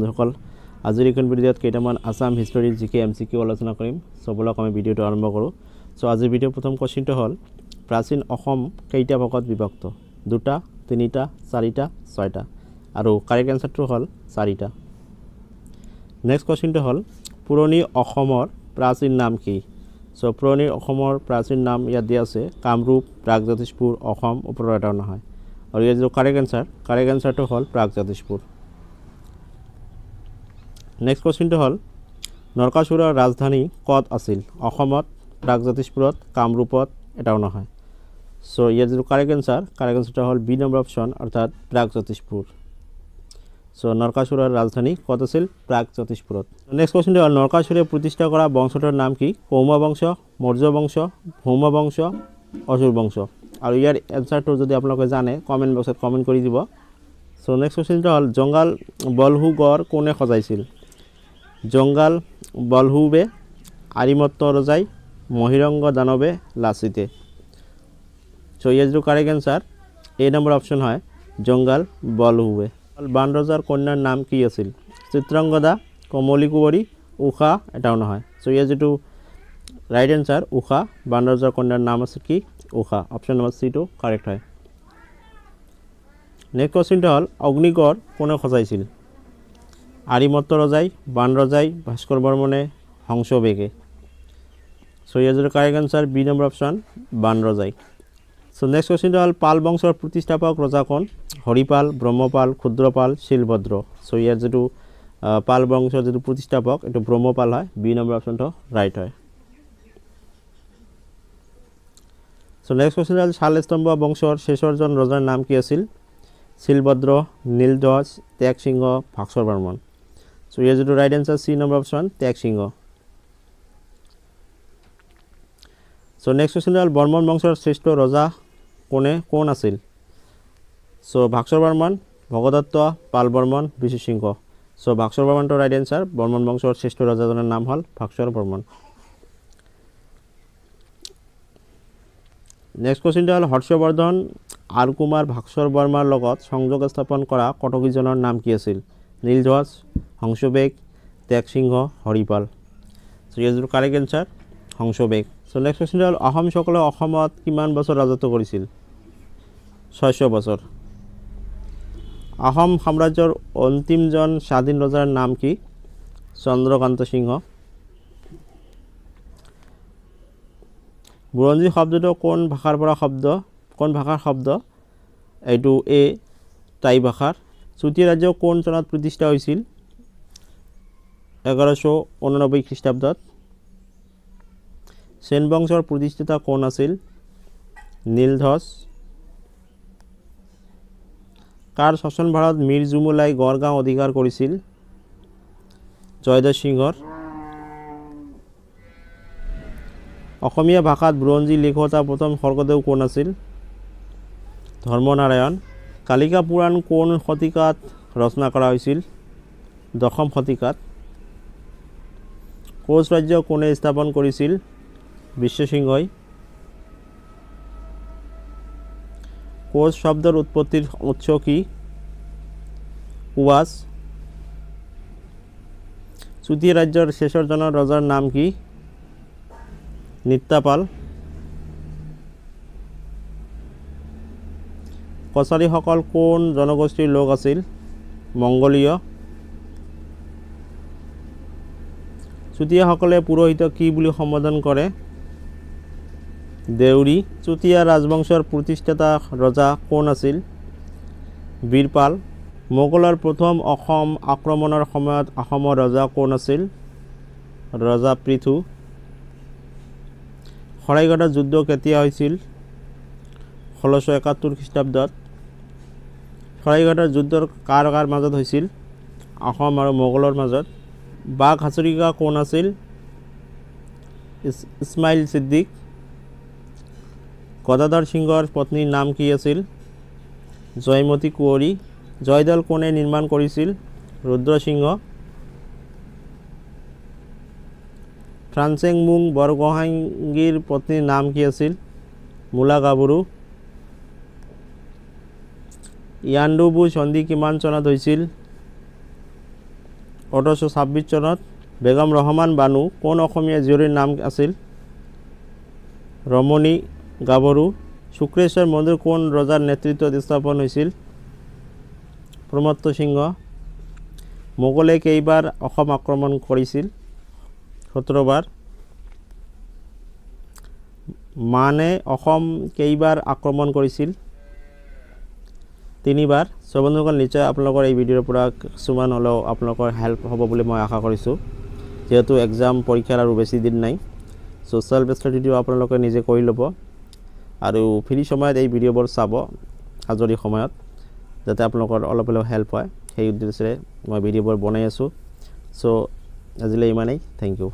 বন্ধুসকল আজিৰ এই ভিডিঅ'ত কেইটামান আসাম হিষ্টৰীৰ জিকে এমসিকিউ আলোচনা কৰিম সবলক আমি ভিডিঅ'টো আৰম্ভ কৰোঁ সো আজিৰ ভিডিঅ'ৰ প্ৰথম কোৱেশ্চনটো হ'ল প্ৰাচীন অসম কেইটা ভাগত বিভক্ত দুটা তিনিটা চাৰিটা ছয়টা আৰু কাৰেক্ট আনসাৰটো হ'ল চাৰিটা নেক্সট কোৱেশ্চনটো হ'ল পুৰণি অসমৰ প্ৰাচীন নাম কি সো পুৰণি অসমৰ প্ৰাচীন নাম ইয়াত দিয়া আছে কামৰূপ প্ৰাগজ্যোতিষপুৰ অসম ওপৰৰ এটা নহয় আৰু ইয়াৰ যে কাৰেক্ট আনসাৰটো হ'ল প্ৰাগজ্যোতিষপুৰ নেক্সট কোৱেশ্চনটো হ'ল নৰকাসুৰৰ ৰাজধানী ক'ত আছিল অসমত প্ৰাগজ্যোতিষপুৰত কামৰূপত এটাও নহয় সো ইয়াৰ যে কাৰেক্ট আনসাৰটো হ'ল বি নম্বৰ অপশন অৰ্থাৎ প্ৰাগজ্যোতিষপুৰ সো নৰকাসুৰৰ ৰাজধানী ক'ত আছিল প্ৰাগজ্যোতিষপুৰত নেক্সট কোৱেশ্চনটো হ'ল নৰকাসুৰে প্ৰতিষ্ঠা কৰা বংশটোৰ নাম কি কৌম বংশ মৌৰ্য বংশ ভৌম বংশ অসুৰ বংশ আৰু ইয়াৰ এনসাৰটো যদি আপোনালোকে জানে কমেন্ট বক্সত কমেন্ট কৰি দিব সো নেক্সট কোৱেশ্চনটো হ'ল জংগাল বলহু গড় কোনে সজাইছিল জংগাল বলহুবে আৰিমত্ত ৰজাই মহিৰংগ দানৱে লাচিতে সো ইয়াৰ যে কাৰেক্ট আনসাৰ এ নম্বৰ অপশন হয় জংগাল বলহুবে বান ৰজাৰ কন্যাৰ নাম কি আছিল চিত্ৰাংগদা কমলী কুঁৱৰী উষা এটাও নহয় সো ইয়াৰ যেটো ৰাইট আনসাৰ উষা বান ৰজাৰ কন্যাৰ নাম আছে কি উষা অপশন নম্বৰ সি টো কাৰেক্ট হয় নেক্সট কোৱেশ্চনটো হ'ল অগ্নিগড় কোনে সজাইছিল আৰিমত্ত ৰজাই বান ৰজাই ভাস্কৰ বৰ্মনে হংসবেগে সো ইয়াৰ যে correct answer B number option বান ৰজাই সো নেক্সট কোৱেশ্চনটো হ'ল পাল বংশৰ প্ৰতিষ্ঠাপক ৰজা কোন হৰিপাল ব্ৰহ্মপাল ক্ষুদ্ৰপাল শিলভদ্ৰ সো ইয়াৰ যেটো পাল বংশৰ যেটো প্ৰতিষ্ঠাপক এটো ব্ৰহ্মপাল হয় বি নম্বৰ অপশনটো ৰাইট হয় সো নেক্সট কোৱেশ্চন হ'ল শালস্তম্ভ বংশৰ শেষৰজন ৰজাৰ নাম কি আছিল শিলভদ্ৰ নীলধ্বজ ত্যাগ সিংহ ভাস্কৰ বৰ্মন সো ইয়াৰ যেটো ৰাইট আনসাৰ সি নম্বৰ অপশন ত্যাগ সিংহ সো নেক্সট কোৱেশ্চন হ'ল বৰ্মন বংশৰ শ্ৰেষ্ঠ ৰজা কোন আছিল সো ভাস্কৰ বৰ্মন ভগদত্ত পাল বৰ্মন বিশু সিংহ সো ভাস্কৰ বৰ্মনটো ৰাইট আনসাৰ বৰ্মন বংশৰ শ্ৰেষ্ঠ ৰজাজনৰ নাম হ'ল ভাস্কৰ বৰ্মন নেক্সট কোৱেশ্চনটো হ'ল হৰ্ষবৰ্ধন আৰু কুমাৰ ভাস্কৰ বৰ্মাৰ লগত সংযোগ স্থাপন কৰা কটকীজনৰ নাম কি আছিল নীলধ্বজ হংসবেগ ত্যাগ সিংহ হৰিপাল সো ইয়াৰ কাৰেক্ট আনসাৰ হংসবেগ সো নেক্সট কোৱেশ্চনটো হ'ল আহোমসকলে অসমত কিমান বছৰ ৰাজত্ব কৰিছিল 600 বছৰ আহোম সাম্ৰাজ্যৰ অন্তিমজন স্বাধীন ৰজাৰ নাম কি চন্দ্ৰকান্ত সিংহ বুৰঞ্জী শব্দটো কোন ভাষাৰ শব্দ এইটো এ টাই ভাষাৰ চুতীয়া ৰাজ্য কোন চনত প্ৰতিষ্ঠা হৈছিল 1189 খ্ৰীষ্টাব্দত সেন বংশৰ প্ৰতিষ্ঠাতা কোন আছিল নীলধ্বজ কাৰ শাসনভাৰত মীৰ জুমলাই গড়গাঁও অধিকাৰ কৰিছিল জয়ধ্বজ সিংহৰ অসমীয়া ভাষাত বুৰঞ্জী লিখোতা প্ৰথম স্বৰ্গদেউ কোন আছিল ধৰ্মনাৰায়ণ কালিকা পুৰাণ কোন শতিকাত ৰচনা কৰা হৈছিল দশম শতিকাত কোচ ৰাজ্য কোনে স্থাপন কৰিছিল বিশ্বসিংহই কোচ শব্দৰ উৎপত্তিৰ উৎস কি কুৱাছ চুতীয়া ৰাজ্যৰ শেষৰজনৰ ৰজাৰ নাম কি নিত্যাপাল কছাৰীসকল কোন জনগোষ্ঠীৰ লোক আছিল মংগোলীয় চুতীয়াসকলে পুৰোহিতক কি বুলি সম্বোধন কৰে দেউৰী চুতীয়া ৰাজবংশৰ প্ৰতিষ্ঠাতা ৰজা কোন আছিল বীৰপাল মোগলৰ প্ৰথম অসম আক্ৰমণৰ সময়ত অসমৰ ৰজা কোন আছিল ৰজা পৃথু শৰাইঘাটৰ যুদ্ধ কেতিয়া হৈছিল 1671 খ্ৰীষ্টাব্দত শৰাইঘাটৰ যুদ্ধ কাৰ মাজত হৈছিল অসম আৰু মোগলৰ মাজত বাঘ হাজৰিকা কোন আছিল ইছমাইল সিদ্দিক গদাধৰ সিংহৰ পত্নীৰ নাম কি আছিল জয়মতী কুঁৱৰী জয়দল কোনে নিৰ্মাণ কৰিছিল ৰুদ্ৰ সিংহ ফ্ৰান্সেংমুং বৰগোহাঞিৰ পত্নীৰ নাম কি আছিল মূলা গাভৰু ইয়াণ্ডুবু সন্ধি কিমান চনত হৈছিল 1826 চনত বেগম ৰহমান বানু কোন অসমীয়া জীয়ৰীৰ নাম আছিল ৰমণী গাভৰু শুক্ৰেশ্বৰ মন্দিৰ কোন ৰজাৰ নেতৃত্বত স্থাপন হৈছিল প্ৰমত্ত সিংহ মোগলে কেইবাৰ অসম আক্ৰমণ কৰিছিল 17 বাৰ মানে অসম কেইবাৰ আক্ৰমণ কৰিছিল 3 বাৰ সো বন্ধুসকল নিশ্চয় আপোনালোকৰ এই ভিডিঅ'ৰ পৰা কিছুমান হ'লেও আপোনালোকৰ হেল্প হ'ব বুলি মই আশা কৰিছোঁ যেহেতু এক্সাম পৰীক্ষাৰ আৰু বেছি দিন নাই সো সেল্ফ ষ্টাডিটো আপোনালোকে নিজে কৰি ল'ব আৰু ফ্ৰী সময়ত এই ভিডিঅ'বোৰ চাব আজৰি সময়ত যাতে আপোনালোকৰ অলপ হ'লেও হেল্প হয় সেই উদ্দেশ্যে মই ভিডিঅ'বোৰ বনাই আছোঁ সো আজিলৈ ইমানেই থেংক ইউ